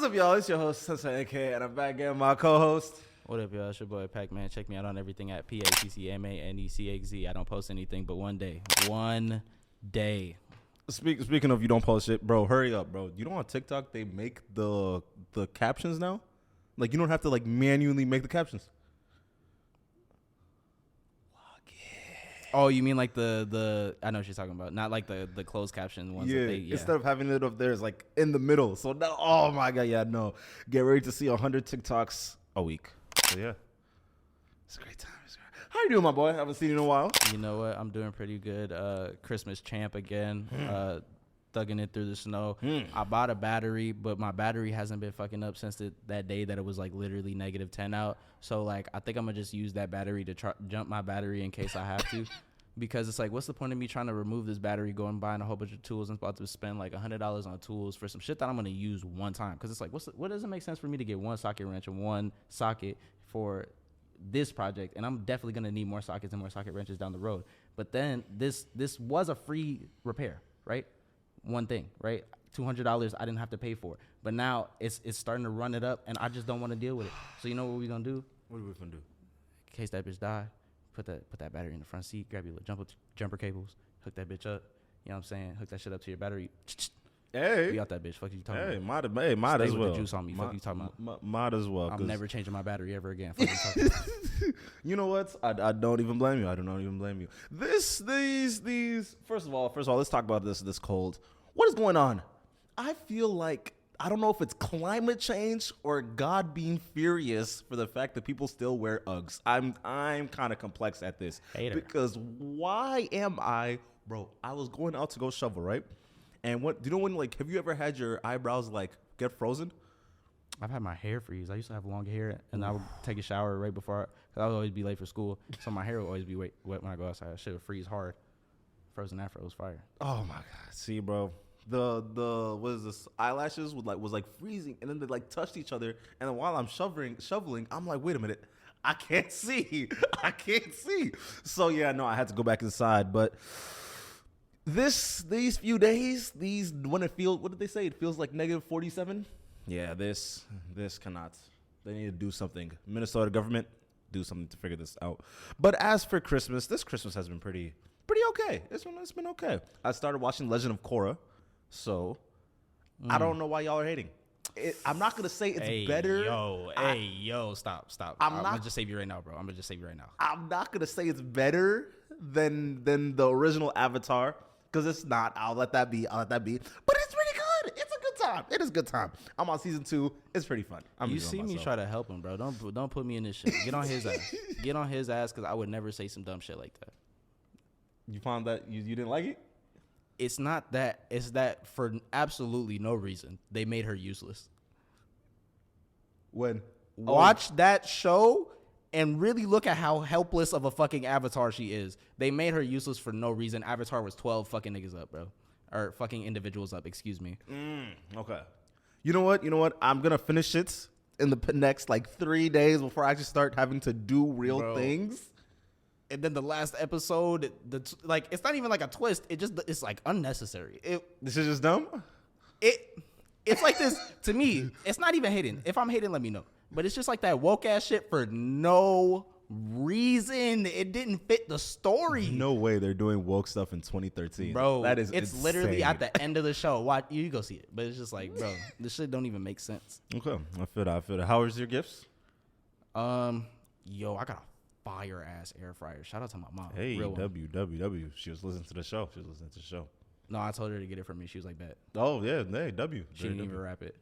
up, y'all? It's your host, Sensei AK, and I'm back again with my co-host. What up, y'all? It's your boy Paccmane. Check me out on everything at Paccmane CXZ. I don't post anything but one day. One day. Speaking of you don't post shit, bro, hurry up, bro. You know on TikTok they make the captions now? Like you don't have to like manually make the captions. Oh, you mean like the I know what you're talking about. Not like the closed caption ones. Yeah, Yeah. Instead of having it up there, it's like in the middle. So now, oh my god, yeah, no. Get ready to see 100 TikToks a week. So yeah, it's a great time. How you doing, my boy? I haven't seen you in a while. You know what? I'm doing pretty good. Christmas champ again. Thugging it through the snow. I bought a battery, but my battery hasn't been fucking up since that day that it was like literally -10 out. So like I think I'm gonna just use that battery to jump my battery in case I have to. Because it's like, what's the point of me trying to remove this battery, going and buying a whole bunch of tools, and about to spend like $100 on tools for some shit that I'm gonna use one time? Because it's like, what doesn't make sense for me to get one socket wrench and one socket for this project, and I'm definitely gonna need more sockets and more socket wrenches down the road. But then this was a free repair, right? One thing, right? $200 I didn't have to pay for, but now it's starting to run it up, and I just don't want to deal with it. So you know what we're gonna do? What are we gonna do? In case that bitch die, put that battery in the front seat, grab your little jumper cables, hook that bitch up. You know what I'm saying? Hook that shit up to your battery. Hey, be out that bitch. Fuck you talking about? Might as Stay with well. the juice on me. Fuck you talking about? Might as well. I'm never changing my battery ever again. Fuck you talking about? You know what? I don't even blame you. I do not even blame you. These. First of all, let's talk about this cold. What is going on? I feel like I don't know if it's climate change or God being furious for the fact that people still wear Uggs. I'm kind of complex at this. Hater. Because why am I, bro? I was going out to go shovel, right? And what do you know when like have you ever had your eyebrows like get frozen? I've had my hair freeze. I used to have long hair, and I would take a shower right before, because I would always be late for school. So my hair would always be wet when I go outside. Shit would freeze hard. Frozen afro was fire. Oh my god! See, bro, the what is this? Eyelashes was like freezing, and then they like touched each other. And then while I'm shoveling, I'm like, wait a minute, I can't see. So yeah, no, I had to go back inside. But these few days, what did they say? It feels like -47. Yeah, this cannot. They need to do something. Minnesota government, do something to figure this out. But as for Christmas, this Christmas has been pretty okay. It's been okay. I started watching Legend of Korra, so I don't know why y'all are hating. I'm not gonna say it's better. Yo, stop. I'm gonna just save you right now, bro. I'm not gonna say it's better than the original Avatar, because it's not. I'll let that be. But it's pretty good. It's a good time. It is a good time. I'm on season 2. It's pretty fun. You see me try to help him, bro. Don't put me in this shit. Get on his ass. Get on his ass, because I would never say some dumb shit like that. You found that you didn't like it? It's not that. It's that for absolutely no reason they made her useless. Watch that show and really look at how helpless of a fucking Avatar she is. They made her useless for no reason. Avatar was 12 fucking niggas up, bro. Or fucking individuals up, excuse me. Okay. You know what? I'm going to finish it in the next like 3 days before I actually start having to do real things. And then the last episode, it's not even like a twist. It's like unnecessary. This is just dumb? It's like this, to me, it's not even hating. If I'm hating, let me know. But it's just like that woke ass shit for no reason. It didn't fit the story. No way they're doing woke stuff in 2013. Bro, it's insane. Literally at the end of the show. Watch, you go see it. But it's just like, bro, this shit don't even make sense. Okay, I feel that. How was your gifts? Yo, I got a fire ass air fryer. Shout out to my mom. Hey, Real W. She was listening to the show. No, I told her to get it from me. She was like, bet. Oh yeah, hey, W. She didn't even wrap it.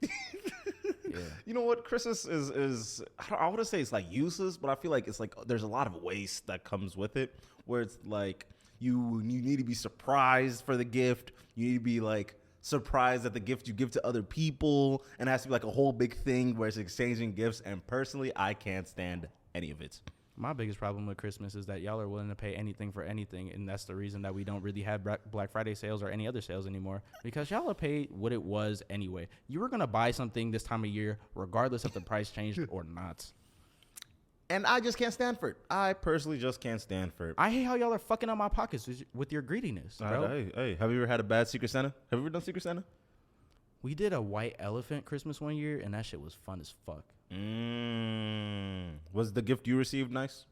Yeah. You know what? Christmas is I wouldn't say it's like useless, but I feel like it's like there's a lot of waste that comes with it, where it's like you need to be surprised for the gift. You need to be like surprised at the gift you give to other people, and it has to be like a whole big thing where it's exchanging gifts. And personally, I can't stand any of it. My biggest problem with Christmas is that y'all are willing to pay anything for anything, and that's the reason that we don't really have Black Friday sales or any other sales anymore, because y'all are paid what it was anyway. You were going to buy something this time of year regardless if the price changed or not. And I just can't stand for it. I personally just can't stand for it. I hate how y'all are fucking up my pockets with your greediness, bro. Hey, have you ever had a bad Secret Santa? Have you ever done Secret Santa? We did a white elephant Christmas one year, and that shit was fun as fuck. Was the gift you received nice?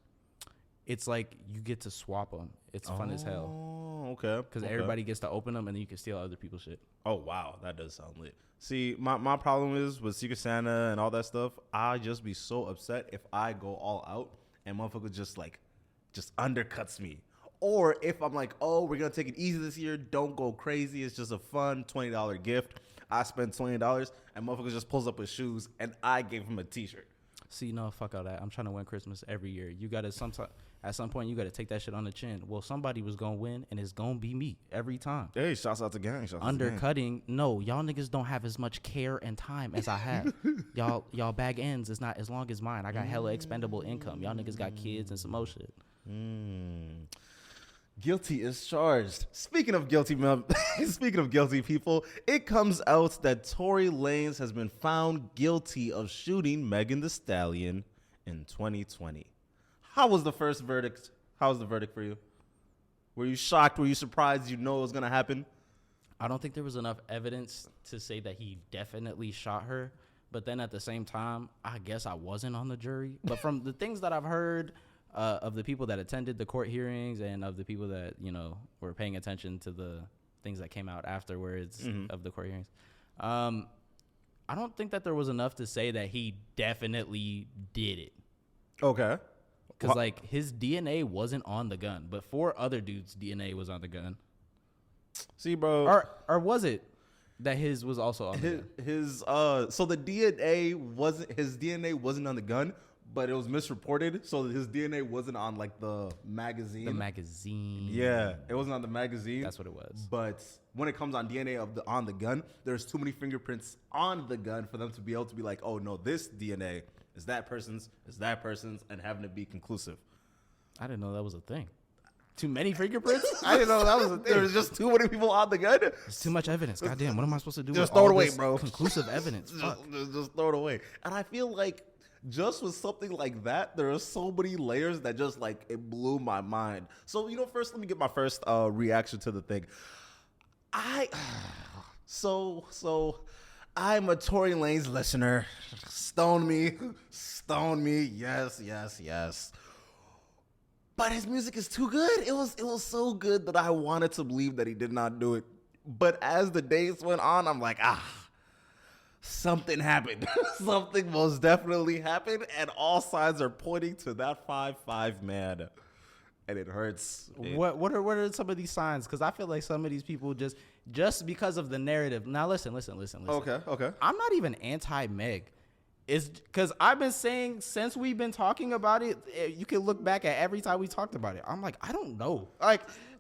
It's like you get to swap them. It's fun as hell. Oh, okay. Because everybody gets to open them, and then you can steal other people's shit. Oh, wow. That does sound lit. See, my problem is with Secret Santa and all that stuff, I just be so upset if I go all out and motherfucker just undercuts me. Or if I'm like, oh, we're going to take it easy this year. Don't go crazy. It's just a fun $20 gift. I spent $20 and motherfucker just pulls up his shoes and I gave him a t-shirt. See, no, fuck all that. I'm trying to win Christmas every year. You got to at some point, you got to take that shit on the chin. Well, somebody was going to win, and it's going to be me every time. Hey, shouts out to gang. Undercutting, no, y'all niggas don't have as much care and time as I have. y'all bag ends is not as long as mine. I got hella expendable income. Y'all niggas got kids and some more shit. Guilty is charged. Speaking of guilty people, it comes out that Tory Lanez has been found guilty of shooting Megan Thee Stallion in 2020. How was the first verdict? How was the verdict for you? Were you shocked? Were you surprised? You know it was gonna happen? I don't think there was enough evidence to say that he definitely shot her. But then at the same time, I guess I wasn't on the jury. But from the things that I've heard of the people that attended the court hearings and of the people that, were paying attention to the things that came out afterwards of the court hearings, I don't think that there was enough to say that he definitely did it. Okay. Because, his DNA wasn't on the gun, but 4 other dudes' DNA was on the gun. See, bro. Or was it that his was also on the gun? So the DNA wasn't on the gun, but it was misreported. So his DNA wasn't on, the magazine. The magazine. Yeah, it wasn't on the magazine. That's what it was. But when it comes on DNA on the gun, there's too many fingerprints on the gun for them to be able to be like, oh, no, this DNA is that person's, and having to be conclusive. I didn't know that was a thing. Too many fingerprints? I didn't know that was a thing. There was just too many people on the gun. It's too much evidence. Goddamn, what am I supposed to do just with throw all it away, this bro. Conclusive evidence? Fuck. Just throw it away. And I feel like just with something like that, there are so many layers that just it blew my mind. So, first let me get my first reaction to the thing. I'm a Tory Lanez listener. Stone me. Yes. But his music is too good. It was so good that I wanted to believe that he did not do it. But as the days went on, I'm like, something happened. Something most definitely happened, and all signs are pointing to that 5'5" man. And it hurts. What are some of these signs? Because I feel like some of these people just because of the narrative. Now listen. Okay. I'm not even anti-Meg. It's because I've been saying since we've been talking about it, you can look back at every time we talked about it. I'm like, I don't know.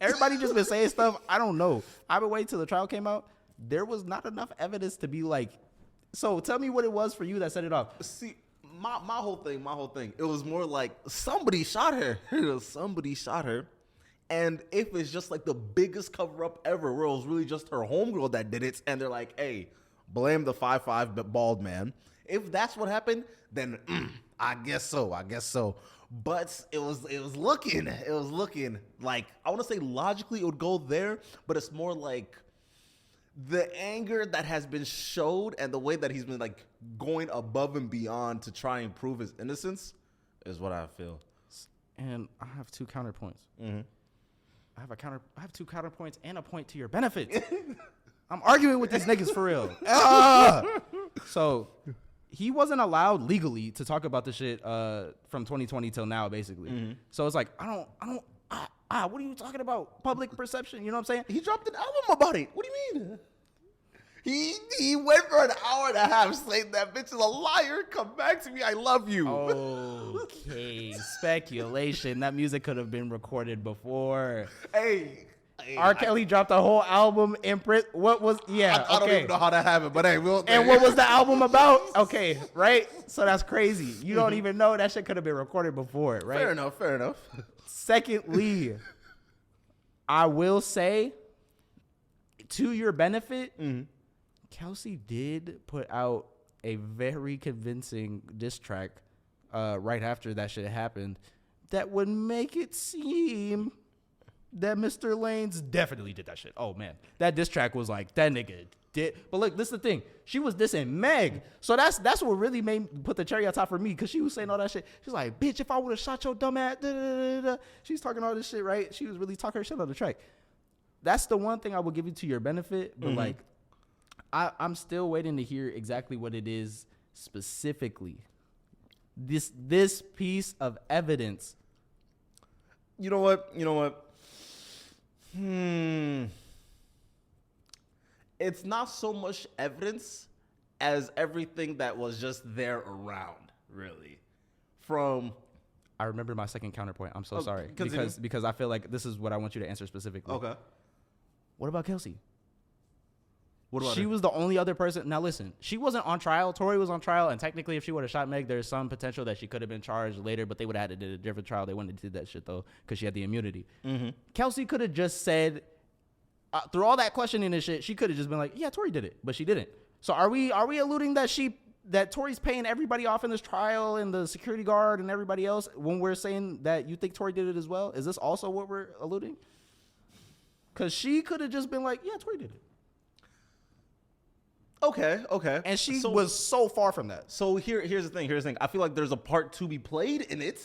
Everybody just been saying stuff. I don't know. I've been waiting till the trial came out. There was not enough evidence to be like. So tell me what it was for you that set it off. See, my whole thing. It was more like somebody shot her. Somebody shot her. And if it's just the biggest cover up ever, where it was really just her homegirl that did it, and they're like, hey, blame the 5'5" bald man. If that's what happened, then I guess so. But it was looking like, I want to say logically it would go there, but it's more like the anger that has been showed and the way that he's been going above and beyond to try and prove his innocence is what I feel. And I have 2 counterpoints. Mm-hmm. I have 2 counterpoints and a point to your benefit. I'm arguing with these niggas for real. So he wasn't allowed legally to talk about the shit from 2020 till now, basically. Mm-hmm. So it's like, what are you talking about? Public perception, you know what I'm saying? He dropped an album about it. What do you mean? He went for an hour and a half saying that bitch is a liar. Come back to me. I love you. Okay. Speculation. That music could have been recorded before. Hey, R. Kelly dropped a whole album in print. What was, I don't even know how that happened, but hey, and what was the album about? Okay, right? So that's crazy. You don't even know that shit could have been recorded before, right? Fair enough. Secondly, I will say, to your benefit, Kelsey did put out a very convincing diss track right after that shit happened that would make it seem that Mr. Lanez definitely did that shit. Oh man, that diss track was like that nigga did. But look, this is the thing. She was dissing Meg, so that's what really put the cherry on top for me, because she was saying all that shit. She's like, bitch, if I would have shot your dumb ass, da, da, da, da. She's talking all this shit, right? She was really talking her shit on the track. That's the one thing I will give you to your benefit, but like, I'm still waiting to hear exactly what it is specifically. This piece of evidence. You know what? It's not so much evidence as everything that was just there around, really. I remember my second counterpoint. I'm so sorry. Continue. Because I feel like this is what I want you to answer specifically. Okay. What about Kelsey? What about She her? was the only other person. Now listen, she wasn't on trial. Tory was on trial, and technically, if she would have shot Meg, there's some potential that she could have been charged later. But they would have had to do a different trial. They wouldn't have did that shit though, because she had the immunity. Kelsey could have just said, through all that questioning and shit, she could have just been like, "Yeah, Tory did it," but she didn't. So are we alluding that Tory's paying everybody off in this trial, and the security guard and everybody else, when we're saying that you think Tory did it as well? Is this also what we're alluding? Because she could have just been like, "Yeah, Tory did it." Okay. And she was so far from that. So here's the thing. I feel like there's a part to be played in it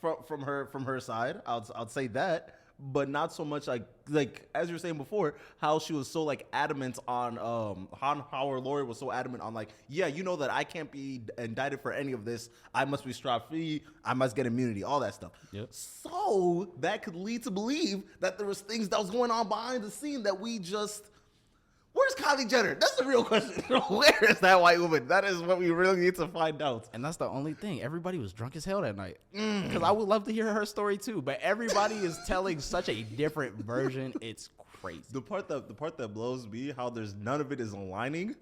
from her side. I'd say that, but not so much like as you were saying before, how she was so like adamant on how her lawyer was so adamant on like, yeah, you know that I can't be indicted for any of this. I must be strap free. I must get immunity. All that stuff. Yep. So that could lead to believe that there was things that was going on behind the scene that we just. Where's Kylie Jenner? That's the real question. Where is that white woman? That is what we really need to find out. And that's the only thing. Everybody was drunk as hell that night. Because I would love to hear her story too. But everybody is telling such a different version. It's crazy. The part that blows me, how there's none of it is aligning,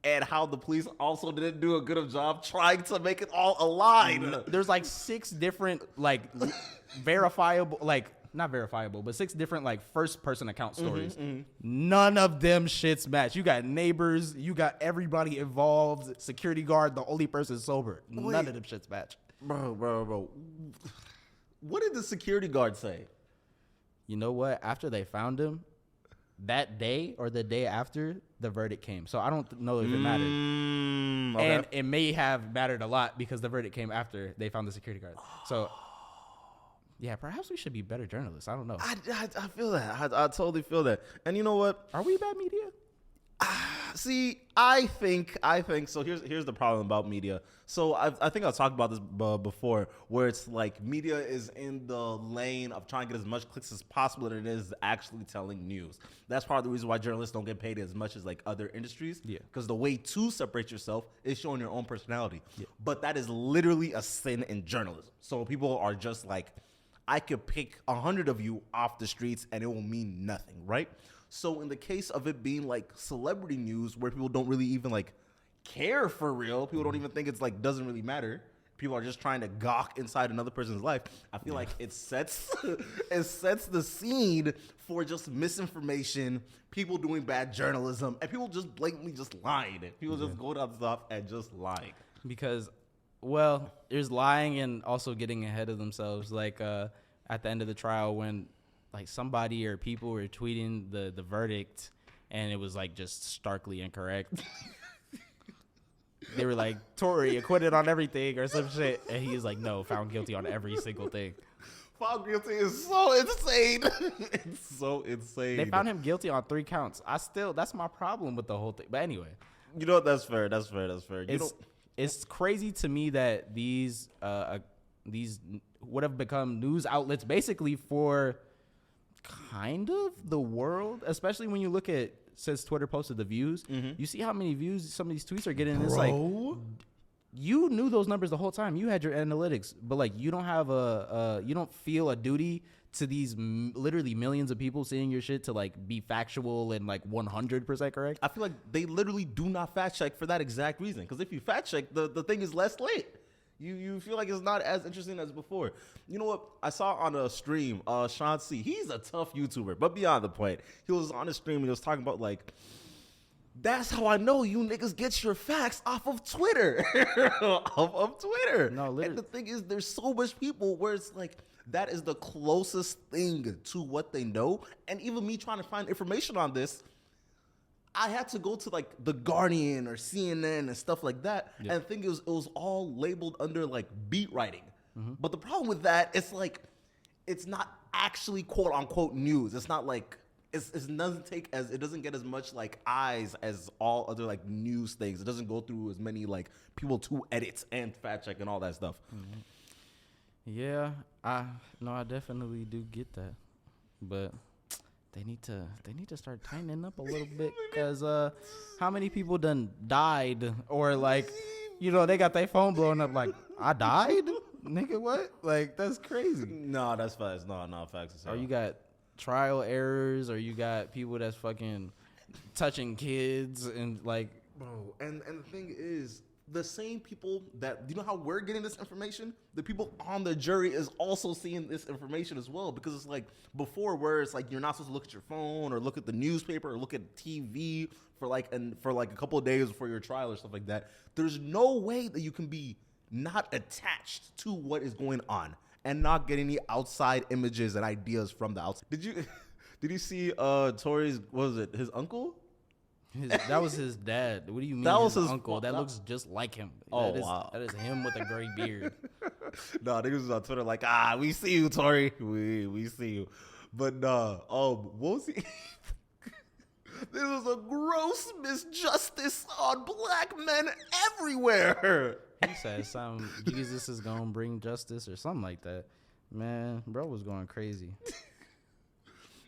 and how the police also didn't do a good job trying to make it all align. There's like 6 different like verifiable, like not verifiable, but 6 different like first person account stories. None of them shits match. You got neighbors, you got everybody involved, security guard, the only person sober. None of them shits match. Bro. What did the security guard say? You know what? After they found him, that day or the day after, the verdict came. So I don't know if it mattered. Okay. And it may have mattered a lot because the verdict came after they found the security guard. So yeah, perhaps we should be better journalists. I don't know. I feel that. I totally feel that. And you know what? Are we bad media? See, I think so. Here's the problem about media. So I think I've talked about this before, where it's like media is in the lane of trying to get as much clicks as possible than it is actually telling news. That's part of the reason why journalists don't get paid as much as like other industries. Yeah. Because the way to separate yourself is showing your own personality. Yeah. But that is literally a sin in journalism. So people are just like, I could pick 100 of you off the streets and it will mean nothing, right? So in the case of it being like celebrity news where people don't really even like care for real, people don't even think it's like doesn't really matter. People are just trying to gawk inside another person's life. I feel like it sets the scene for just misinformation, people doing bad journalism, and people just blatantly just lying. People just going out stuff and just lying. Because, well, there's lying and also getting ahead of themselves. Like at the end of the trial when like somebody or people were tweeting the verdict and it was like just starkly incorrect. They were like, Tory acquitted on everything or some shit. And he was like, no, found guilty on every single thing. Found guilty is so insane. It's so insane. They found him guilty on 3 counts. that's my problem with the whole thing. But anyway. You know what? That's fair. It's crazy to me that these would have become news outlets basically for kind of the world, especially when you look at, since Twitter posted the views, you see how many views some of these tweets are getting. It's like, you knew those numbers the whole time. You had your analytics, but like you don't have you don't feel a duty to these literally millions of people seeing your shit to like be factual and like 100% correct. I feel like they literally do not fact check for that exact reason. Because if you fact check, the thing is less lit. You feel like it's not as interesting as before. You know what? I saw on a stream, Sean C. He's a tough YouTuber, but beyond the point. He was on a stream and he was talking about like, that's how I know you niggas get your facts off of Twitter. off of Twitter. No, literally. And the thing is, there's so much people where it's like, that is the closest thing to what they know. And even me trying to find information on this, I had to go to like The Guardian or CNN and stuff like that, and think it was all labeled under like beat writing. But the problem with that, it's like it's not actually quote unquote news. It's not like it doesn't get as much like eyes as all other like news things. It doesn't go through as many like people to edit and fact check and all that stuff. Yeah, I definitely do get that, but they need to start tightening up a little bit, because how many people done died, or like, you know, they got their phone blowing up like, I died, nigga, what? Like, that's crazy. No, that's facts. No, facts. Or you got trial errors, or you got people that's fucking touching kids and like, bro. And the thing is, the same people that, you know how we're getting this information, the people on the jury is also seeing this information as well, because it's like before, where it's like you're not supposed to look at your phone or look at the newspaper or look at TV for like a couple of days before your trial or stuff like that. There's no way that you can be not attached to what is going on and not get any outside images and ideas from the outside. Did you see Tory's, what was it, his uncle? That was his dad. What do you mean? That was his uncle. That looks just like him. Oh, wow. That is him with a gray beard. No, niggas was on Twitter like, we see you, Tory. We see you. But what was he? There was a gross misjustice on black men everywhere. He said Jesus is gonna bring justice or something like that. Man, bro was going crazy.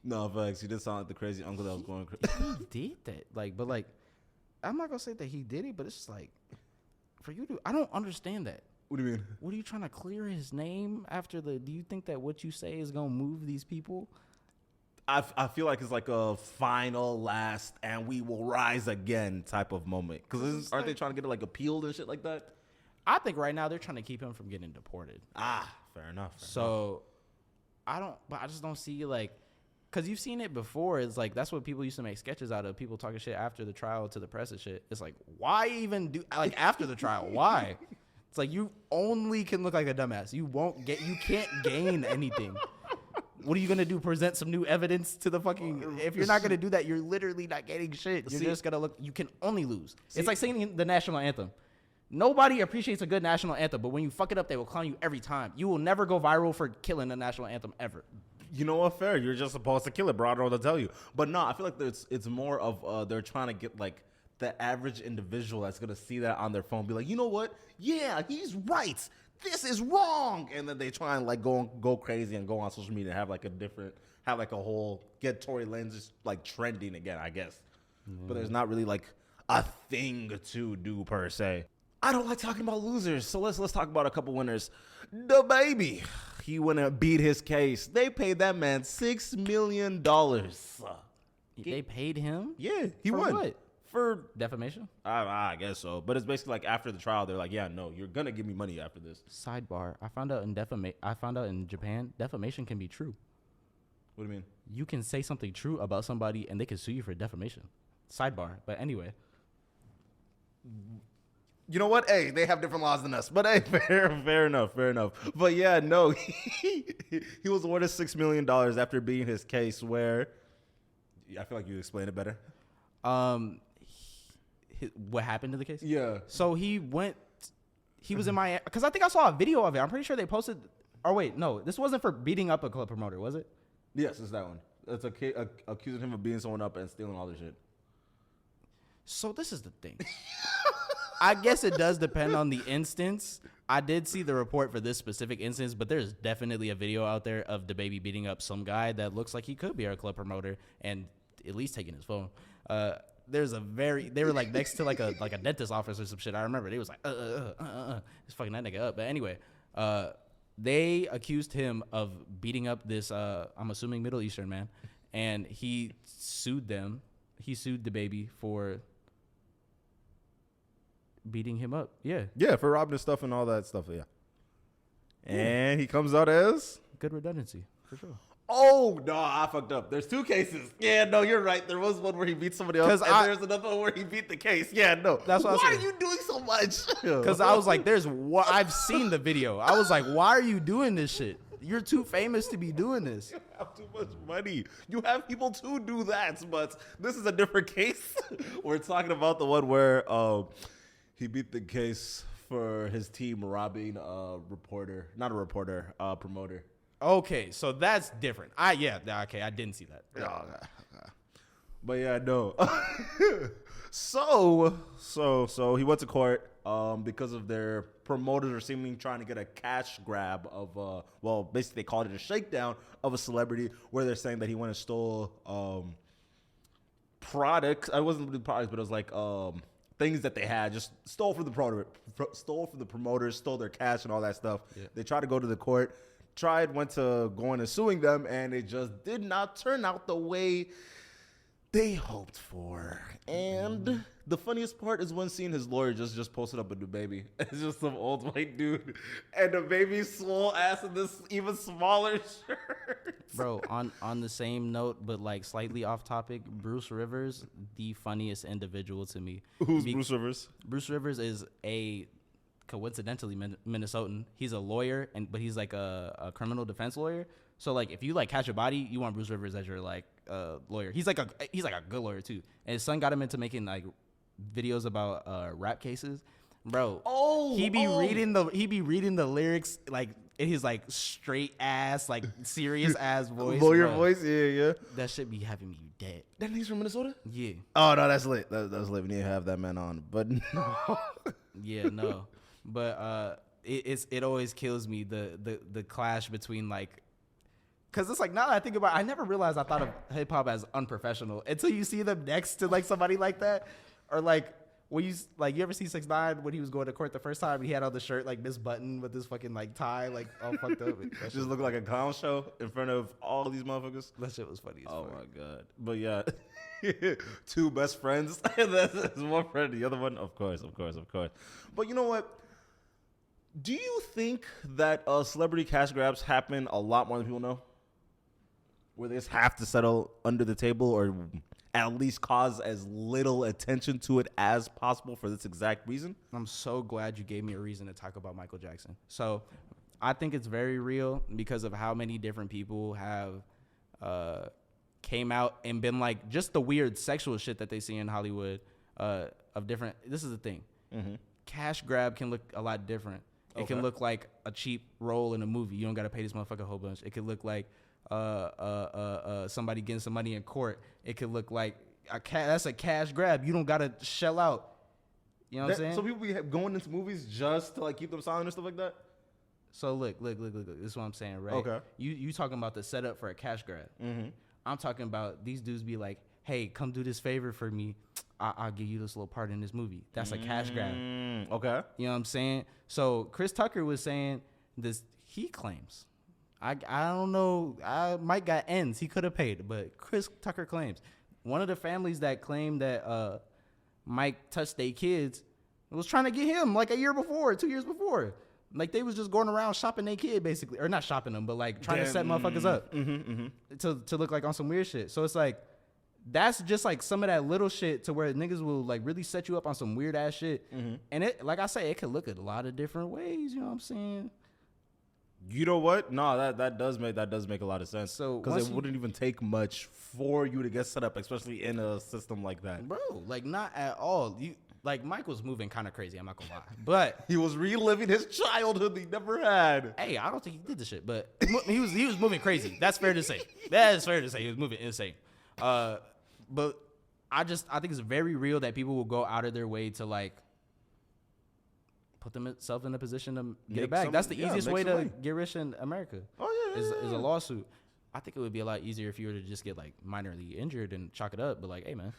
No, facts. He did sound like the crazy uncle that was going crazy. He did that. Like, but like, I'm not gonna say that he did it, but it's just like, for you to, I don't understand that. What do you mean? What are you trying to clear his name after do you think that what you say is gonna move these people? I feel like it's like a final last and we will rise again type of moment. Because aren't they trying to get it like appealed and shit like that? I think right now they're trying to keep him from getting deported. Fair enough. I just don't see like, because you've seen it before. It's like, that's what people used to make sketches out of, people talking shit after the trial to the press and shit. It's like, why even do, like, after the trial? Why? It's like, you only can look like a dumbass. You can't gain anything. What are you going to do? Present some new evidence to the fucking, if you're not going to do that, you're literally not getting shit. You're just going to look, you can only lose. It's like singing the national anthem. Nobody appreciates a good national anthem, but when you fuck it up, they will clown you every time. You will never go viral for killing the national anthem ever. You know what? Fair. You're just supposed to kill it, bro. I don't know what to tell you. But no, I feel like it's more of they're trying to get like the average individual that's gonna see that on their phone, be like, you know what? Yeah, he's right. This is wrong, and then they try and like go crazy and go on social media and have like a whole get Tory Lanez like trending again, I guess. But there's not really like a thing to do per se. I don't like talking about losers, so let's talk about a couple winners. The baby. He went and beat his case. They paid that man $6 million. They paid him? Yeah, he for won. What? For defamation? I guess so. But it's basically like after the trial, they're like, yeah, no, you're gonna give me money after this. Sidebar: I found out in Japan, defamation can be true. What do you mean? You can say something true about somebody, and they can sue you for defamation. Sidebar. But anyway. You know what? Hey, they have different laws than us. But hey, fair enough. But yeah, no, he was awarded $6 million after beating his case where, I feel like you explain it better. What happened to the case? Yeah. So he was in Miami, because I think I saw a video of it. I'm pretty sure they posted, or wait, no, this wasn't for beating up a club promoter, was it? Yes, it's that one. It's accusing him of beating someone up and stealing all their shit. So this is the thing. I guess it does depend on the instance. I did see the report for this specific instance, but there's definitely a video out there of the baby beating up some guy that looks like he could be our club promoter and at least taking his phone. They were like next to like a dentist office or some shit. I remember they was like, just fucking that nigga up. But anyway, they accused him of beating up this, I'm assuming Middle Eastern man, and he sued them. He sued the baby for beating him up. Yeah, for robbing his stuff and all that stuff. Yeah. And he comes out as good redundancy for sure. Oh no, I fucked up. There's two cases. Yeah, no, you're right. There was one where he beat somebody else, and there's another one where he beat the case. Yeah, no. That's what. Why are you doing so much? Because I was like, I've seen the video. I was like, why are you doing this shit? You're too famous to be doing this. You have too much money. You have people to do that, but this is a different case. We're talking about the one where he beat the case for his team robbing a reporter, not a reporter, a promoter. Okay, so that's different. I didn't see that. Okay. But yeah, no. So he went to court because of their promoters are seemingly trying to get a cash grab of basically they called it a shakedown of a celebrity where they're saying that he went and stole products. I wasn't the products, but it was like things that they had, just stole from the promoters, stole their cash and all that stuff. Yeah. They tried to go to the court, went to going and suing them, and it just did not turn out the way they hoped for. And the funniest part is when seeing his lawyer just posted up a new baby. It's just some old white dude, and the baby's swole ass in this even smaller shirt. Bro, on the same note, but like slightly off topic, Bruce Rivers, the funniest individual to me. Who's Bruce Rivers? Bruce Rivers is a coincidentally Minnesotan. He's a lawyer, but he's like a criminal defense lawyer. So like if you like catch a body, you want Bruce Rivers as your like lawyer. He's like a good lawyer too. And his son got him into making like videos about rap cases. Bro, he be reading the lyrics like in his like straight ass, like serious ass voice. Lawyer bro. voice, yeah. That shit be having me dead. That nigga's from Minnesota? Yeah. Oh no, that's lit. That's lit. We need to have that man on. But no. Yeah, no. But it always kills me the clash between like, cause it's like now that I think about it, I never realized I thought of hip hop as unprofessional until you see them next to like somebody like that, or like when you ever see 6ix9ine when he was going to court the first time, he had on the shirt like misbuttoned with this fucking like tie like all fucked up. Just looked like a clown show in front of all these motherfuckers. That shit was funny as fuck. Oh my god. But yeah, two best friends. That's one friend, the other one, of course. But you know what? Do you think that celebrity cash grabs happen a lot more than people know? Where they just have to settle under the table or at least cause as little attention to it as possible for this exact reason? I'm so glad you gave me a reason to talk about Michael Jackson. So I think it's very real because of how many different people have came out and been like just the weird sexual shit that they see in Hollywood of different. This is the thing. Mm-hmm. Cash grab can look a lot different. It can look like a cheap role in a movie. You don't got to pay this motherfucker a whole bunch. It could look like somebody getting some money in court. It could look like that's a cash grab. You don't got to shell out. You know what I'm saying? So people be going into movies just to like keep them silent and stuff like that? So look. This is what I'm saying, right? Okay. You talking about the setup for a cash grab. Mm-hmm. I'm talking about these dudes be like, hey, come do this favor for me. I'll give you this little part in this movie. That's a cash grab. Okay. You know what I'm saying? So Chris Tucker was saying this. He claims. I don't know. Mike got ends. He could have paid, but Chris Tucker claims one of the families that claimed that Mike touched their kids was trying to get him like a year before, 2 years before. Like they was just going around shopping their kid basically, or not shopping them, but like trying to set motherfuckers up to look like on some weird shit. So it's like that's just like some of that little shit to where niggas will like really set you up on some weird ass shit. Mm-hmm. And it, like I say, it could look at a lot of different ways. You know what I'm saying? You know what? No, that does make a lot of sense. So because it wouldn't even take much for you to get set up, especially in a system like that, bro. Like not at all. Like Mike was moving kind of crazy. I'm not gonna lie, but he was reliving his childhood he never had. Hey, I don't think he did the shit, but he was moving crazy. That's fair to say. That is fair to say. He was moving insane. But I think it's very real that people will go out of their way to like put themselves in a position to get it back. That's the easiest way to get rich in America. Oh yeah, is a lawsuit. I think it would be a lot easier if you were to just get like minorly injured and chalk it up. But like, hey man,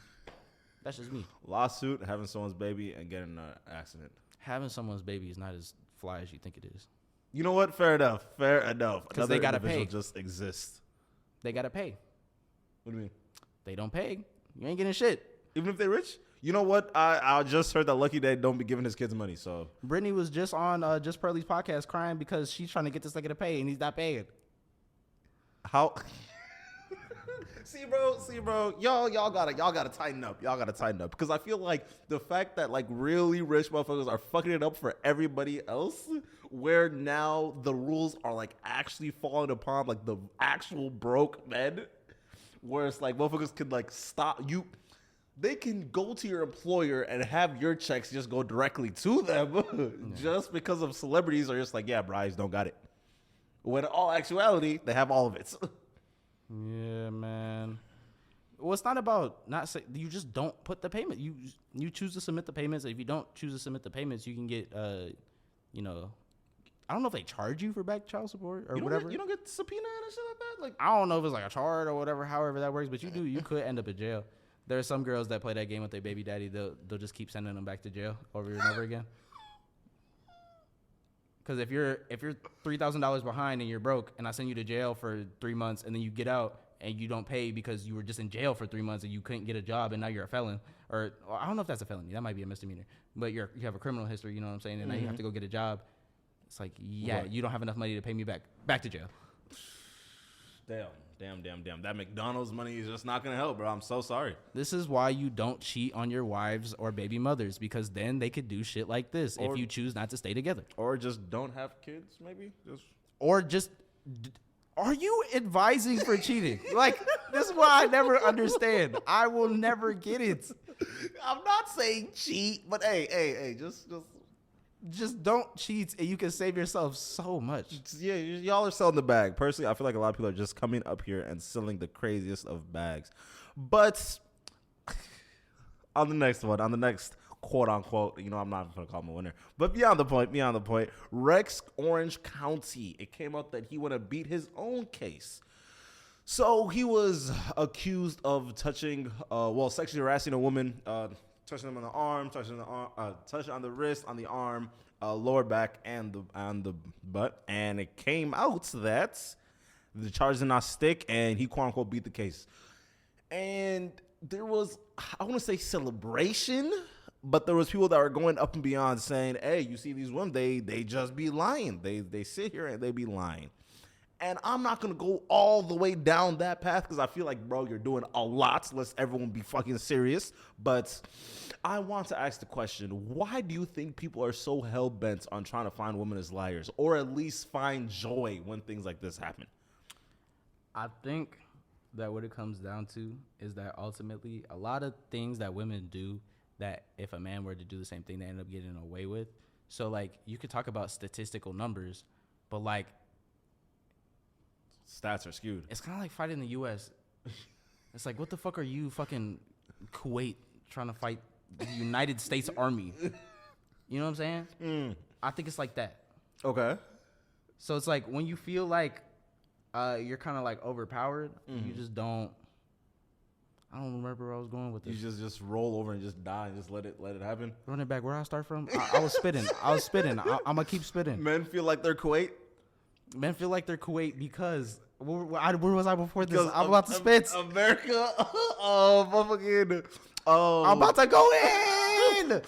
that's just me. Lawsuit, having someone's baby, and getting in an accident. Having someone's baby is not as fly as you think it is. You know what? Fair enough. Because they gotta pay. Just exist. They gotta pay. What do you mean? They don't pay. You ain't getting shit. Even if they're rich? You know what? I just heard that Lucky Day don't be giving his kids money. So Brittany was just on Just Pearly's podcast crying because she's trying to get this nigga to pay and he's not paying. How? See, bro. Y'all gotta tighten up. Because I feel like the fact that like really rich motherfuckers are fucking it up for everybody else where now the rules are like actually falling upon like the actual broke men, where it's like motherfuckers could like stop you. They can go to your employer and have your checks just go directly to them just because of celebrities are just like, yeah, Bryce don't got it. When in all actuality, they have all of it. Yeah, man. Well, it's not about not say you just don't put the payment. You choose to submit the payments. If you don't choose to submit the payments, you can get you know, I don't know if they charge you for back child support or whatever. You don't get subpoena and shit like that. Like I don't know if it's like a charge or whatever, however that works, but you do. You could end up in jail. There are some girls that play that game with their baby daddy. They'll just keep sending them back to jail over and over again. Because if you're $3,000 behind and you're broke, and I send you to jail for 3 months, and then you get out and you don't pay because you were just in jail for 3 months and you couldn't get a job, and now you're a felon, or I don't know if that's a felony. That might be a misdemeanor. But you have a criminal history. You know what I'm saying? And now you have to go get a job. It's like, yeah, you don't have enough money to pay me back to jail. Damn. That McDonald's money is just not going to help, bro. I'm so sorry. This is why you don't cheat on your wives or baby mothers, because then they could do shit like this if you choose not to stay together. Or just don't have kids, maybe? Are you advising for cheating? Like, this is why I never understand. I will never get it. I'm not saying cheat, but hey, just don't cheat, and you can save yourself so much. Yeah, y'all are selling the bag. Personally, I feel like a lot of people are just coming up here and selling the craziest of bags. But on the next quote unquote, I'm not going to call him a winner, but beyond the point, Rex Orange County, it came out that he want to beat his own case. So he was accused of sexually harassing a woman, touching them on the arm, touching on the wrist, on the arm, lower back, and the butt. And it came out that the charges did not stick, and he quote unquote beat the case. And there was, I want to say celebration, but there was people that were going up and beyond saying, "Hey, you see these women? They just be lying. They sit here and they be lying." And I'm not going to go all the way down that path because I feel like, bro, you're doing a lot. Let's everyone be fucking serious. But I want to ask the question, why do you think people are so hell-bent on trying to find women as liars or at least find joy when things like this happen? I think that what it comes down to is that ultimately a lot of things that women do that if a man were to do the same thing, they end up getting away with. So, like, you could talk about statistical numbers, but, like, stats are skewed. It's kind of like fighting the U.S. It's like, what the fuck are you fucking Kuwait trying to fight the United States Army? You know what I'm saying? I think it's like that. Okay. So it's like when you feel like you're kind of like overpowered, you just don't. I don't remember where I was going with this. You just roll over and just die and just let it happen. Run it back. Where I start from? I was spitting. I'm gonna keep spitting. Men feel like they're Kuwait. Men feel like they're Kuwait because where was I before this? I'm about to spit. America. Oh, motherfucking. Oh, I'm about to go in.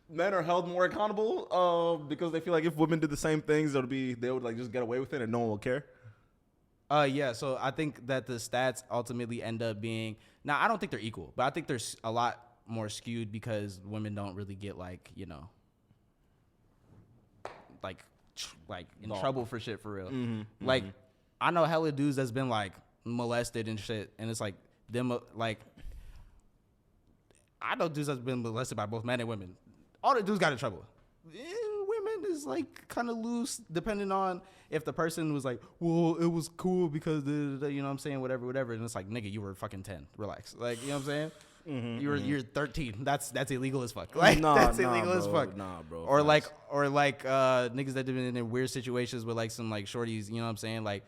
Men are held more accountable because they feel like if women did the same things, they would like just get away with it and no one will care. Yeah. So I think that the stats ultimately end up being. Now I don't think they're equal, but I think there's a lot more skewed because women don't really get like in trouble for shit for real. Like I know hella dudes that's been like molested and shit, and it's like them like I know dudes that's been molested by both men and women. All the dudes got in trouble. Women is like kind of loose depending on if the person was like, well, it was cool because you know what I'm saying, whatever, and it's like, nigga, you were fucking 10, relax, like, you know what I'm saying. You're 13. That's illegal as fuck. Like that's illegal as fuck. Nah, bro. Or like niggas that have been in weird situations with like some like shorties. You know what I'm saying? Like,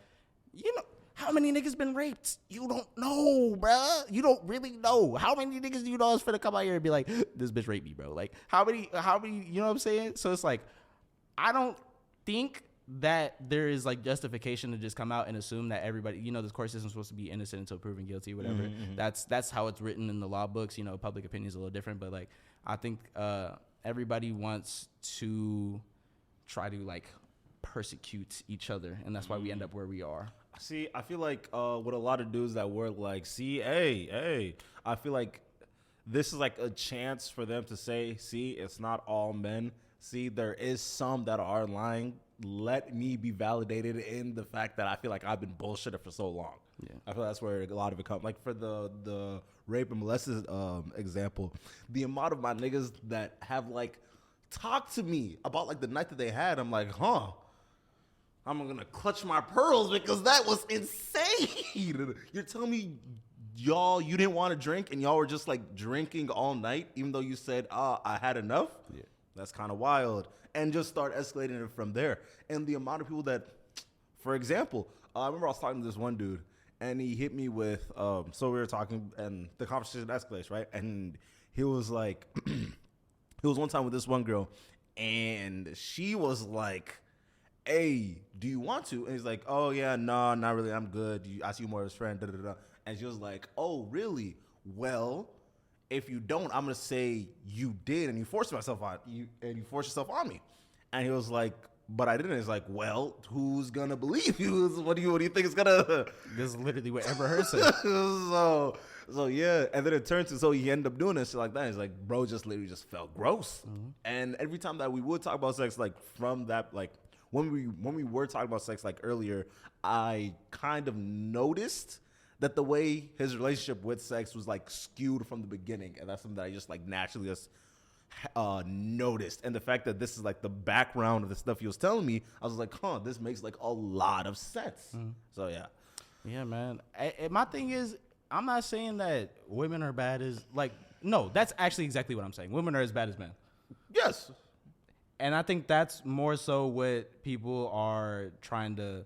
you know how many niggas been raped? You don't know, bruh. You don't really know. How many niggas do you know is finna come out here and be like, this bitch raped me, bro? Like how many? You know what I'm saying? So it's like, I don't think that there is like justification to just come out and assume that everybody, this court system is supposed to be innocent until proven guilty, whatever. That's how it's written in the law books. Public opinion is a little different, but like I think everybody wants to try to like persecute each other, and that's why we end up where we are. See, I feel like with a lot of dudes that were like, see, hey, I feel like this is like a chance for them to say, see, it's not all men. See, there is some that are lying. let me be validated in the fact that I feel like I've been bullshitted for so long. Yeah. I feel that's where a lot of it comes. Like for the rape and molested example, the amount of my niggas that have like talked to me about like the night that they had, I'm like, I'm gonna clutch my pearls because that was insane. You're telling me y'all, you didn't want to drink and y'all were just like drinking all night, even though you said, I had enough? Yeah. That's kind of wild. And just start escalating it from there. And the amount of people that, for example, I remember I was talking to this one dude and he hit me with, so we were talking and the conversation escalates, right? And he was like, he was one time with this one girl and she was like, hey, do you want to? And he's like, oh yeah, no, not really. I'm good. I see you more as a friend. Da, da, da. And she was like, oh, really? Well, if you don't, I'm gonna say you did, and you forced yourself on me. And he was like, but I didn't. It's like, well, who's gonna believe you? What do you think is gonna? This is literally what Amber Heard said. So yeah, and then it turns to so he ended up doing this shit like that. He's like, bro, just literally just felt gross. Mm-hmm. And every time that we would talk about sex, like from that, like when we were talking about sex, like earlier, I kind of noticed that the way his relationship with sex was like skewed from the beginning, and that's something that I just like naturally just noticed. And the fact that this is like the background of the stuff he was telling me, I was like, this makes like a lot of sense. Mm-hmm. So yeah, man. My thing is, I'm not saying that women are bad as like no, that's actually exactly what I'm saying. Women are as bad as men. Yes. And I think that's more so what people are trying to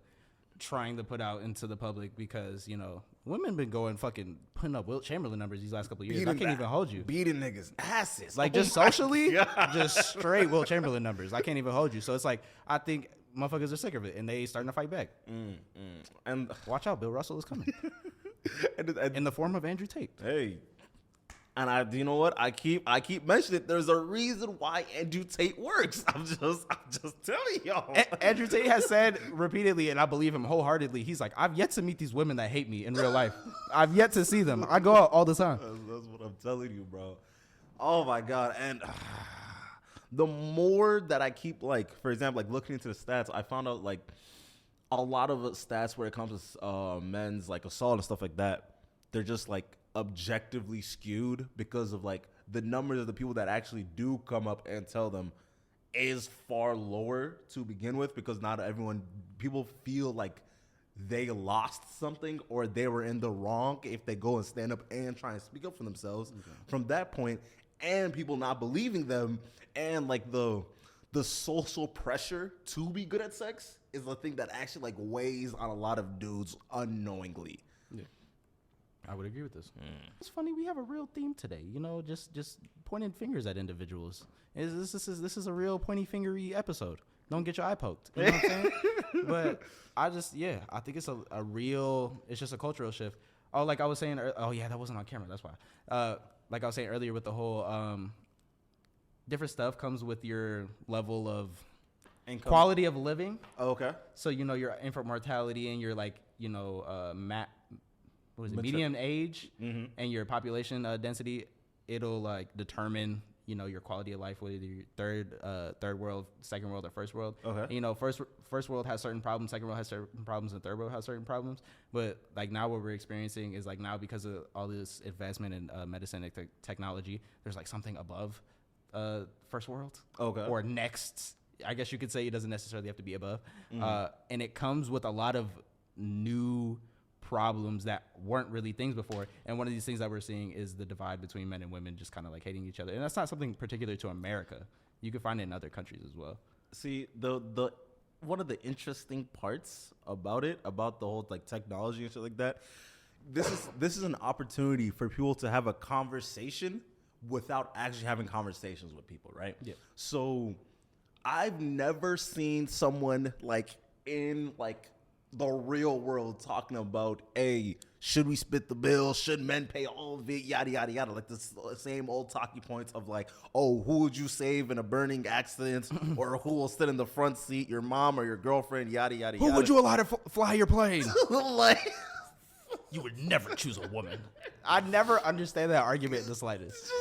put out into the public because, you know, women been going fucking putting up Wilt Chamberlain numbers these last couple of years. I can't even hold you. Beating niggas' asses. Like just socially, just straight Wilt Chamberlain numbers. I can't even hold you. So it's like, I think motherfuckers are sick of it and they starting to fight back. And watch out, Bill Russell is coming. and in the form of Andrew Tate. Hey. And you know what? I keep mentioning it. There's a reason why Andrew Tate works. I'm just telling y'all. Andrew Tate has said repeatedly, and I believe him wholeheartedly. He's like, I've yet to meet these women that hate me in real life. I've yet to see them. I go out all the time. That's what I'm telling you, bro. Oh my God. And the more that I keep like, for example, like looking into the stats, I found out like a lot of stats where it comes to men's like assault and stuff like that, they're just like objectively skewed because of like the numbers of the people that actually do come up and tell them is far lower to begin with, because not everyone, people feel like they lost something or they were in the wrong if they go and stand up and try and speak up for themselves. Okay. From that point, and people not believing them, and like the social pressure to be good at sex is the thing that actually like weighs on a lot of dudes unknowingly. Yeah. I would agree with this. It's funny, we have a real theme today. You know, just pointing fingers at individuals. This is a real pointy fingery episode. Don't get your eye poked. You know what I'm saying? But I think it's a real. It's just a cultural shift. Oh, like I was saying. Oh yeah, that wasn't on camera. That's why. Like I was saying earlier, with the whole different stuff comes with your level of income, quality of living. Oh, okay. So you know your infant mortality and your like median age, mm-hmm. and your population density, it'll like determine, you know, your quality of life, whether you're third world, second world, or first world. Okay. And, you know, first world has certain problems, second world has certain problems, and third world has certain problems. But like now what we're experiencing is like now because of all this investment in medicine and technology, there's like something above first world. Okay. Or next. I guess you could say it doesn't necessarily have to be above. Mm-hmm. And it comes with a lot of new problems that weren't really things before. And one of these things that we're seeing is the divide between men and women just kind of like hating each other. And that's not something particular to America. You can find it in other countries as well. See, the one of the interesting parts about the whole like technology and shit like that, this is an opportunity for people to have a conversation without actually having conversations with people, right? Yeah. So I've never seen someone like in like the real world talking about, hey, should we split the bill? Should men pay all of it? Yada, yada, yada. Like the same old talking points of like, oh, who would you save in a burning accident? Or who will sit in the front seat, your mom or your girlfriend? Yada, yada, yada. Who would you allow to fly your plane? Like, You would never choose a woman. I never understand that argument in the slightest.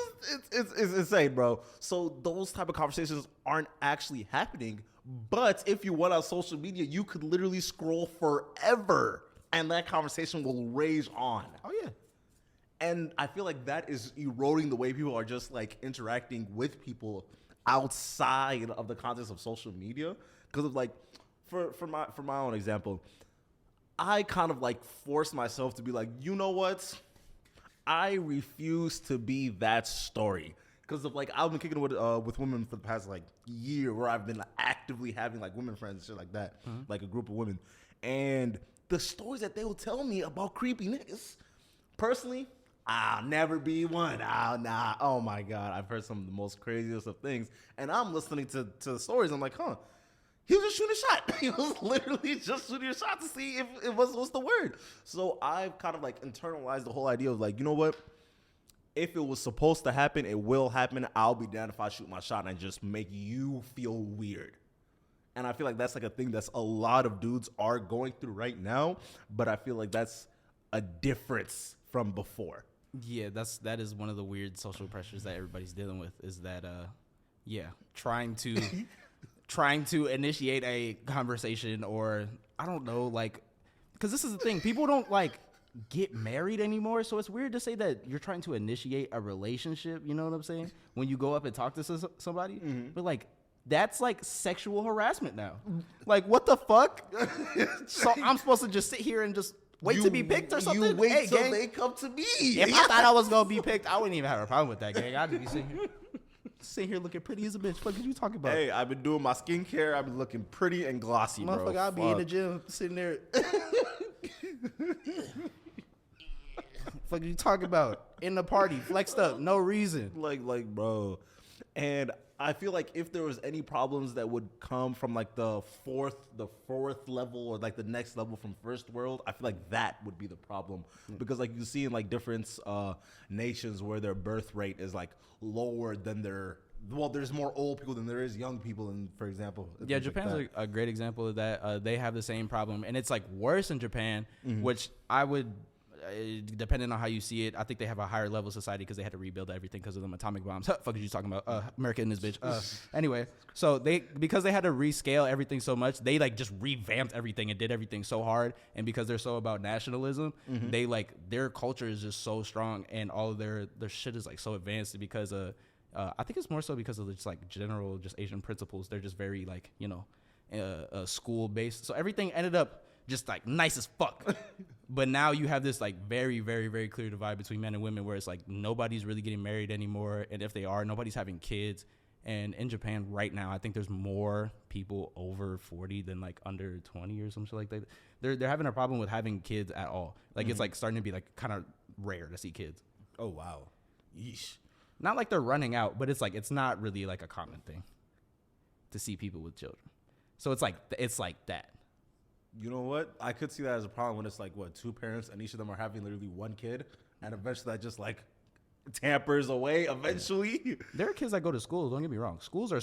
It's insane, bro. So those type of conversations aren't actually happening. But if you went on social media, you could literally scroll forever, and that conversation will rage on. Oh yeah. And I feel like that is eroding the way people are just like interacting with people outside of the context of social media. Because of like, for my own example, I kind of like forced myself to be like, you know what? I refuse to be that story. Because of like, I've been kicking with women for the past like year, where I've been actively having like women friends and shit like that, like a group of women. And the stories that they will tell me about creepy niggas, personally, I'll never be one. Nah. Oh my God. I've heard some of the most craziest of things. And I'm listening to stories. I'm like, huh. He was just shooting a shot. He was literally just shooting a shot to see if it was what's the word. So I've kind of like internalized the whole idea of like, you know what? If it was supposed to happen, it will happen. I'll be down if I shoot my shot and just make you feel weird. And I feel like that's like a thing that's a lot of dudes are going through right now. But I feel like that's a difference from before. Yeah, that is one of the weird social pressures that everybody's dealing with, is that trying to initiate a conversation, or I don't know, like, because this is the thing, people don't like get married anymore, so it's weird to say that you're trying to initiate a relationship, you know what I'm saying, when you go up and talk to somebody. But like, that's like sexual harassment now. Like, what the fuck? So I'm supposed to just sit here and just wait to be picked or something? You wait till gang, they come to me. If I thought I was gonna be picked, I wouldn't even have a problem with that, gang. I'd just be sitting here looking pretty as a bitch. What are you talking about? Hey, I've been doing my skincare. I've been looking pretty and glossy, bro. Motherfucker, I'll be in the gym sitting there. Fuck you talking about? In the party, flexed up, no reason. Like, bro. And I feel like if there was any problems that would come from like the fourth level, or like the next level from first world, I feel like that would be the problem. Because like you see in like different nations where their birth rate is like lower than there's more old people than there is young people, and for example. Yeah, Japan's like a great example of that. They have the same problem, and it's like worse in Japan, which I would, depending on how you see it, I think they have a higher level of society because they had to rebuild everything because of them atomic bombs. Fuck are you talking about? America in this bitch. Anyway, so because they had to rescale everything so much, they like just revamped everything and did everything so hard. And because they're so about nationalism, they like, their culture is just so strong, and all of their shit is like so advanced because I think it's more so because of just like general just Asian principles. They're just very like, you know, school based. So everything ended up just like nice as fuck. But now you have this like very, very, very clear divide between men and women, where it's like nobody's really getting married anymore, and if they are, nobody's having kids. And in Japan right now, I think there's more people over 40 than like under 20 or some shit like that. They're having a problem with having kids at all. Like it's like starting to be like kind of rare to see kids. Oh wow, yeesh. Not like they're running out, but it's like it's not really like a common thing to see people with children. So it's like that. You know what? I could see that as a problem when it's like, what, two parents and each of them are having literally one kid, and eventually that just like tampers away eventually. Yeah. There are kids that go to schools, don't get me wrong. Schools are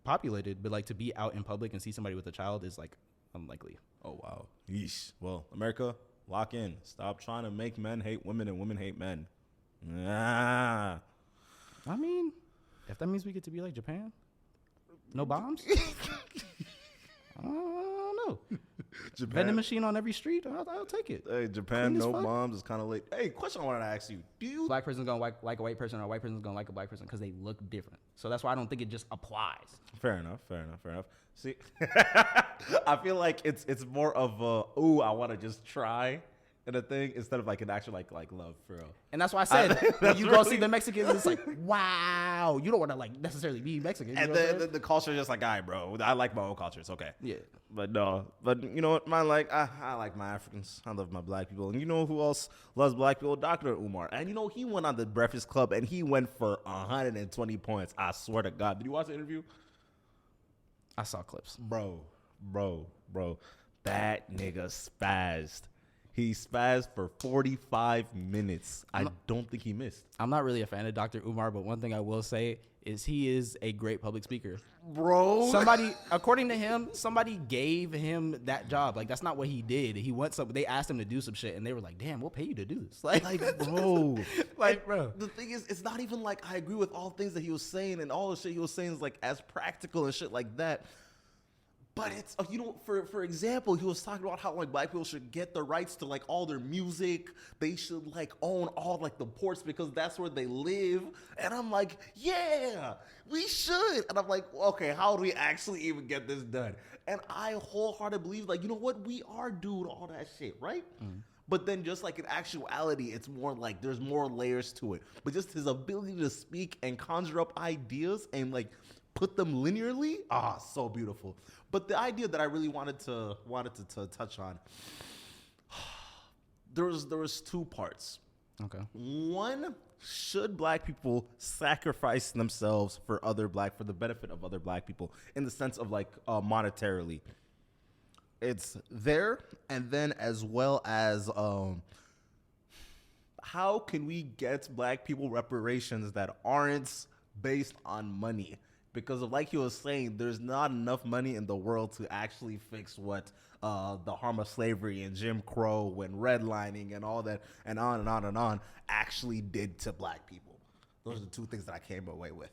populated, but like to be out in public and see somebody with a child is like unlikely. Oh, wow. Yeesh. Well, America, lock in. Stop trying to make men hate women and women hate men. Nah. I mean, if that means we get to be like Japan, no bombs. I don't know. Japan. Vending machine on every street, I'll take it. Hey, Japan, no bombs is kind of late. Hey, question I wanted to ask you. Do you... Black person's going to like a white person, or a white person's going to like a black person because they look different. So that's why I don't think it just applies. Fair enough. See, I feel like it's more of a, ooh, I want to just try and a thing instead of like an actual like love for real. And that's why I said when you go see the Mexicans, it's like, wow, you don't want to like necessarily be Mexican. And then the culture is just like, all right, bro, I like my own culture. It's okay. Yeah. But no, but you know what, man, like I like my Africans. I love my black people. And you know who else loves black people? Dr. Umar. And you know, he went on the Breakfast Club and he went for 120 points. I swear to God. Did you watch the interview? I saw clips. Bro. That nigga spazzed. He spazzed for 45 minutes. I don't think he missed. I'm not really a fan of Dr. Umar, but one thing I will say is he is a great public speaker. Bro. Somebody, according to him, somebody gave him that job. Like, that's not what he did. He went they asked him to do some shit, and they were like, damn, we'll pay you to do this. Like bro. Like, bro. The thing is, it's not even like I agree with all things that he was saying, and all the shit he was saying is like as practical and shit like that. But it's, for example, he was talking about how like black people should get the rights to like all their music. They should like own all like the ports because that's where they live. And I'm like, yeah, we should. And I'm like, okay, how do we actually even get this done? And I wholeheartedly believe like, you know what? We are doing all that shit, right? But then just like in actuality, it's more like there's more layers to it. But just his ability to speak and conjure up ideas and like put them linearly, so beautiful. But the idea that I really wanted to touch on, there was two parts. Okay. One, should black people sacrifice themselves for the benefit of other black people in the sense of like monetarily? It's there, and then as well as how can we get black people reparations that aren't based on money? Because of, like he was saying, there's not enough money in the world to actually fix what the harm of slavery and Jim Crow and redlining and all that and on and on and on actually did to black people. Those are the two things that I came away with.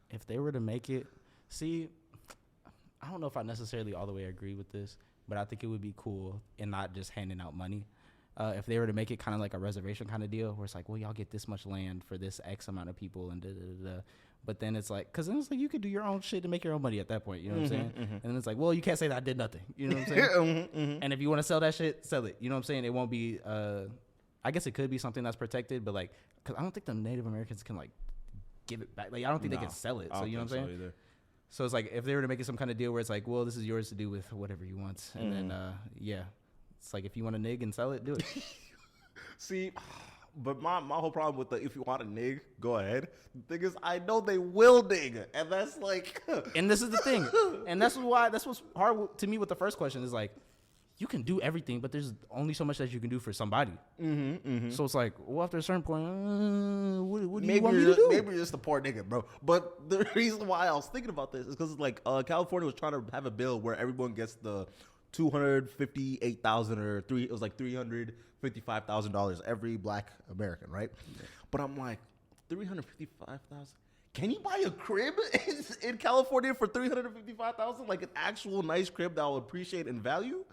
If they were to make it, see, I don't know if I necessarily all the way agree with this, but I think it would be cool and not just handing out money. If they were to make it kind of like a reservation kind of deal where it's like, well, y'all get this much land for this X amount of people and da-da-da-da. But then it's like, because then it's like you could do your own shit to make your own money at that point. You know what I'm saying? And then it's like, well, you can't say that I did nothing. You know what I'm saying? And if you want to sell that shit, sell it. You know what I'm saying? It won't be, I guess it could be something that's protected, but like, because I don't think the Native Americans can like give it back. Like, I don't think they can sell it. So, you know what I'm saying? So it's like, if they were to make it some kind of deal where it's like, well, this is yours to do with whatever you want. And then, yeah, it's like, if you want to nig and sell it, do it. See, but my whole problem with the if you want to nig, go ahead. The thing is, I know they will nig, and that's like. And this is the thing, and that's what's hard to me with the first question is like, you can do everything, but there's only so much that you can do for somebody. So it's like, well, after a certain point, what do you want me to do? Maybe you're just a poor nigga, bro. But the reason why I was thinking about this is because like California was trying to have a bill where everyone gets the $258,000 or it was like $355,000 every black American, right? But I'm like, $355,000. Can you buy a crib in California for $355,000? Like an actual nice crib that I'll appreciate and value?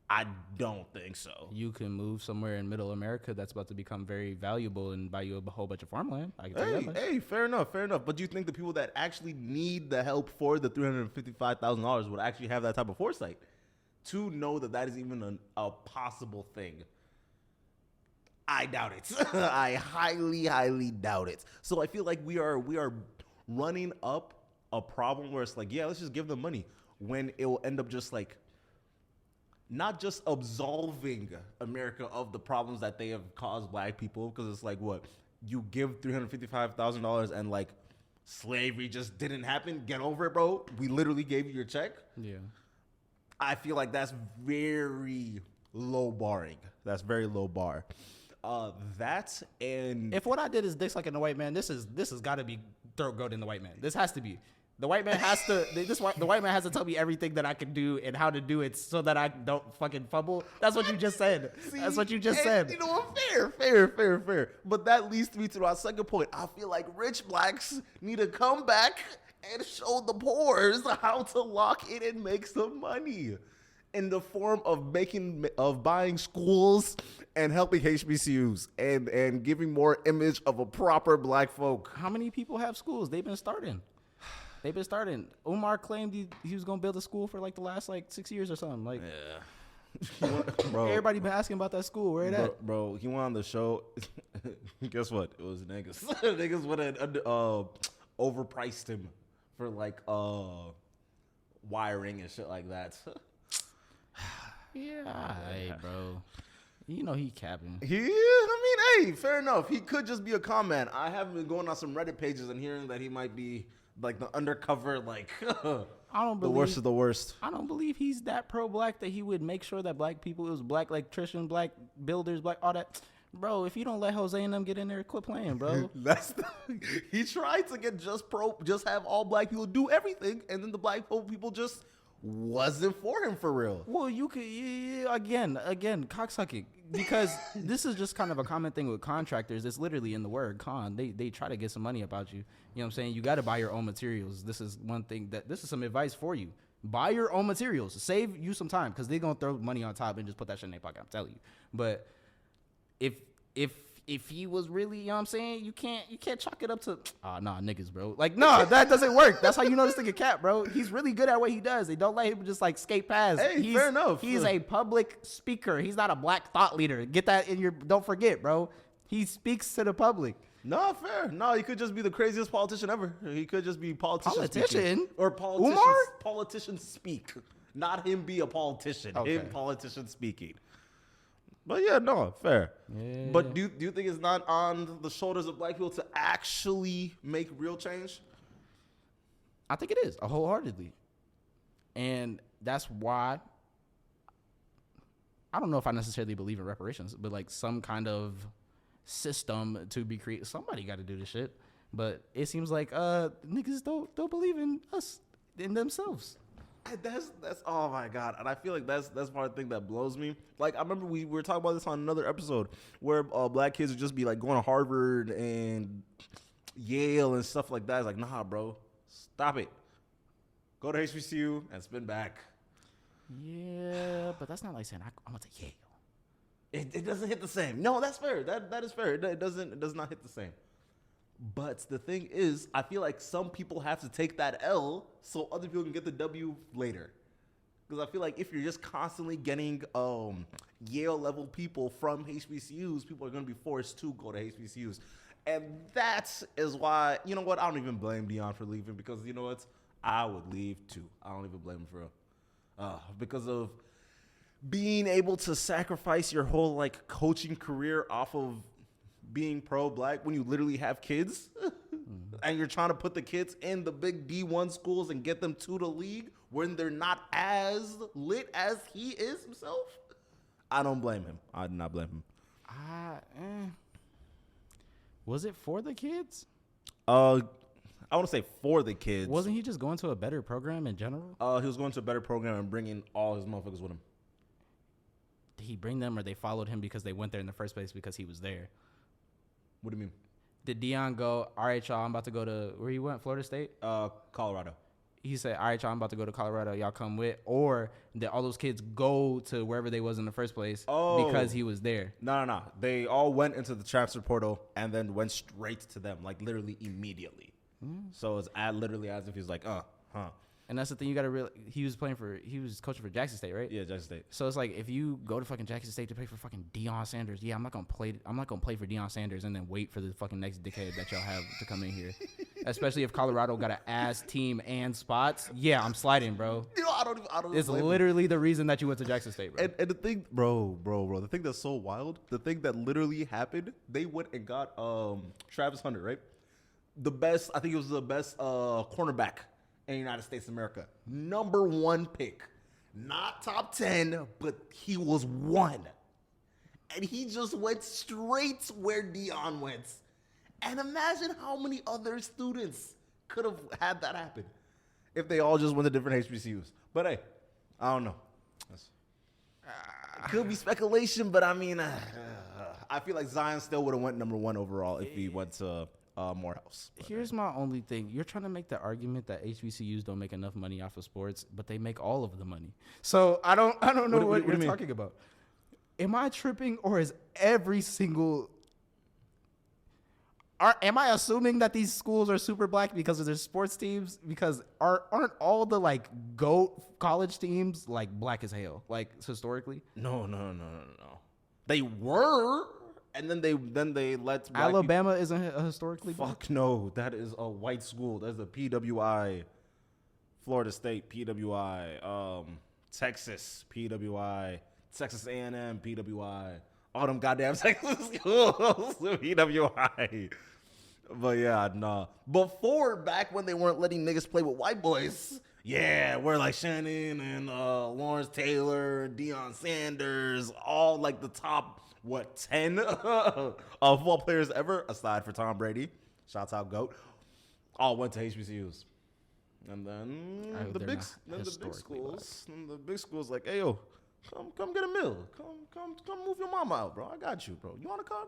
I don't think so. You can move somewhere in Middle America that's about to become very valuable and buy you a whole bunch of farmland. I can tell you that. Hey, fair enough. But do you think the people that actually need the help for the $355,000 would actually have that type of foresight to know that is even a possible thing? I doubt it. I highly, highly doubt it. So I feel like we are running up a problem where it's like, yeah, let's just give them money, when it will end up just like not just absolving America of the problems that they have caused black people, because it's like, what, you give $355,000 and like slavery just didn't happen? Get over it, bro. We literally gave you your check. Yeah. I feel like that's very low barring. That's very low bar. That and if what I did is dicks like in the white man, this has got to be throat goat in the white man. This has to be. The white man has to. The white man has to tell me everything that I can do and how to do it so that I don't fucking fumble. That's what you just said. That's what you just said. You know what? Fair. But that leads me to our second point. I feel like rich blacks need to come back and show the poors how to lock in and make some money in the form of buying schools and helping HBCUs and giving more image of a proper black folk. How many people have schools? They've been starting. Umar claimed he was gonna build a school for like the last like 6 years or something. Like, yeah. Bro, everybody been asking about that school. Where it at? Bro, he went on the show. Guess what? It was niggas. Niggas would have overpriced him for like wiring and shit like that. Yeah, hey, bro. You know he capping. Hey, fair enough. He could just be a con man. I have been going on some Reddit pages and hearing that he might be like the undercover, like I don't believe the worst of the worst. I don't believe he's that pro-black that he would make sure that black people, it was black electricians, black builders, black all that. Bro, if you don't let Jose and them get in there, quit playing, bro. He tried to get just have all black people do everything, and then the black people just wasn't for him for real. Well, you could again, cocksucking, because this is just kind of a common thing with contractors. It's literally in the word con. They try to get some money about you. You know what I'm saying? You got to buy your own materials. This is one thing this is some advice for you. Buy your own materials. Save you some time, because they're gonna throw money on top and just put that shit in their pocket. I'm telling you. But if he was really, you know what I'm saying, you can't chalk it up to nah, niggas, bro. Like, nah, that doesn't work. That's how you know this nigga cap, bro. He's really good at what he does. They don't let him just like skate past. Hey, fair enough. He's a public speaker. He's not a black thought leader. Get that in your, don't forget, bro. He speaks to the public. No, fair. No, he could just be the craziest politician ever. He could just be politician. Or politicians speak. Not him be a politician. Okay. Him politician speaking. But yeah, no, fair. Yeah. But do you think it's not on the shoulders of black people to actually make real change? I think it is, wholeheartedly. And that's why I don't know if I necessarily believe in reparations, but like some kind of system to be created. Somebody got to do this shit. But it seems like niggas don't believe in us, in themselves. That's oh my god, and I feel like that's part of the thing that blows me. Like, I remember we were talking about this on another episode where black kids would just be like going to Harvard and Yale and stuff like that. It's like, nah, bro, stop it. Go to HBCU and spin back. Yeah, but that's not like saying I'm gonna take Yale. It doesn't hit the same. No, that's fair. That is fair. It does not hit the same. But the thing is, I feel like some people have to take that L so other people can get the W later. Because I feel like if you're just constantly getting Yale level people from HBCUs, people are going to be forced to go to HBCUs. And that is why, you know what, I don't even blame Deion for leaving, because you know what, I would leave too. I don't even blame him for real. Because of being able to sacrifice your whole like coaching career off of being pro-black when you literally have kids and you're trying to put the kids in the big D1 schools and get them to the league when they're not as lit as he is himself. I don't blame him. I do not blame him. Was it for the kids? I want to say for the kids. Wasn't he just going to a better program in general? He was going to a better program and bringing all his motherfuckers with him. Did he bring them, or they followed him because they went there in the first place because he was there? What do you mean? Did Deion go, all right, y'all, I'm about to go to, where he went, Florida State? Colorado. He said, all right, y'all, I'm about to go to Colorado. Y'all come with. Or did all those kids go to wherever they was in the first place because he was there? No. They all went into the transfer portal and then went straight to them, like literally immediately. So it's literally as if he's like, huh. And that's the thing you got to realize. He was coaching for Jackson State, right? Yeah, Jackson State. So it's like, if you go to fucking Jackson State to play for fucking Deion Sanders, I'm not gonna play for Deion Sanders and then wait for the fucking next decade that y'all have to come in here. Especially if Colorado got an ass team and spots. Yeah, I'm sliding, bro. You know, I don't It's literally the reason that you went to Jackson State, bro. And the thing, bro, the thing that's so wild, the thing that literally happened, they went and got Travis Hunter, right? I think it was the best cornerback in the United States of America. Number 1 pick. Not top 10, but he was 1. And he just went straight where Deion went. And imagine how many other students could have had that happen if they all just went to different HBCUs. But hey, I don't know. It could be speculation, but I mean, I feel like Zion still would have went number 1 overall if he went to Morehouse. Here's my only thing. You're trying to make the argument that HBCUs don't make enough money off of sports, but they make all of the money. So I don't know what you're talking about. Am I tripping, or is every single... Am I assuming that these schools are super black because of their sports teams? Because aren't all the like GOAT college teams like black as hell, like historically? No. They were... And then they let black Alabama isn't historically black. Fuck no, that is a white school. That's a PWI. Florida State PWI. Texas PWI. Texas A&M PWI. All them goddamn Texas schools PWI. But yeah, nah. Before, back when they weren't letting niggas play with white boys, yeah, where like Shannon and Lawrence Taylor, Deion Sanders, all like the top 10 football players ever, aside for Tom Brady. Shouts out GOAT. All went to HBCUs. And then the big schools like, hey yo, come get a meal. Come move your mama out, bro. I got you, bro. You want a car?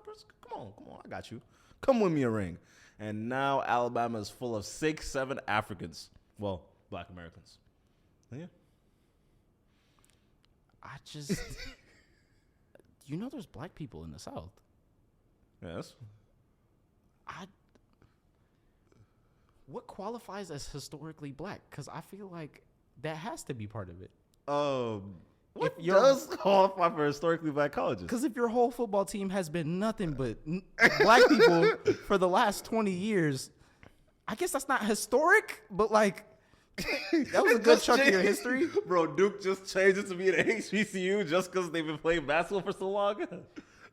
Come on, I got you. Come win me a ring. And now Alabama is full of 6-7 Africans. Well, Black Americans. Yeah. There's black people in the South. Yes. What qualifies as historically black? Because I feel like that has to be part of it. What does qualify for historically black colleges? Because if your whole football team has been nothing but black people for the last 20 years, I guess that's not historic, but like, that was a good chunk of your history. Bro, Duke just changed it to be an HBCU just because they've been playing basketball for so long.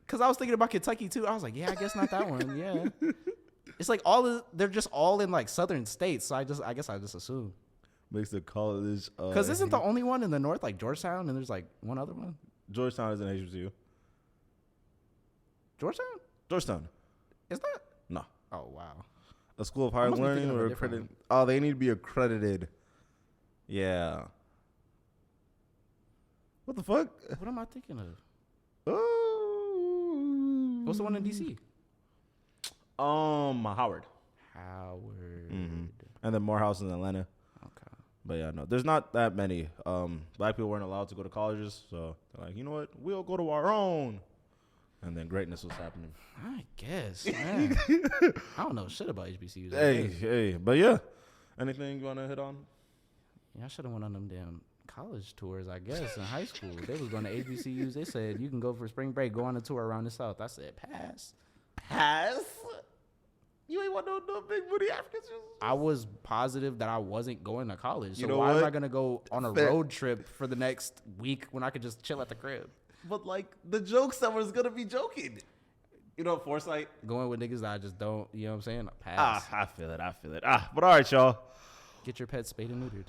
Because I was thinking about Kentucky too. I was like, yeah, I guess not that one. Yeah. It's like they're just all in like southern states. So I guess I just assume. Makes the college. Because isn't the only one in the north like Georgetown, and there's like one other one? Georgetown is an HBCU. Georgetown. Is that? No. Oh wow. A school of higher learning or accredited? Oh, they need to be accredited. Yeah. What the fuck? What am I thinking of? Oh. What's the one in DC? Howard. Mm-hmm. And then Morehouse in Atlanta. Okay. But yeah, no, there's not that many. Black people weren't allowed to go to colleges, so they're like, you know what? We'll go to our own. And then greatness was happening. I guess, man. I don't know shit about HBCUs. Hey, but yeah. Anything you want to hit on? Yeah, I should have went on them damn college tours, I guess, in high school. They was going to HBCUs. They said, you can go for spring break, go on a tour around the South. I said, pass. You ain't want no big booty Africans? I was positive that I wasn't going to college. So why am I going to go on a road trip for the next week when I could just chill at the crib? But like the jokes that was going to be joking. You know, foresight. Going with niggas that I just don't, you know what I'm saying? Pass. I feel it. But all right, y'all. Get your pet spayed and neutered.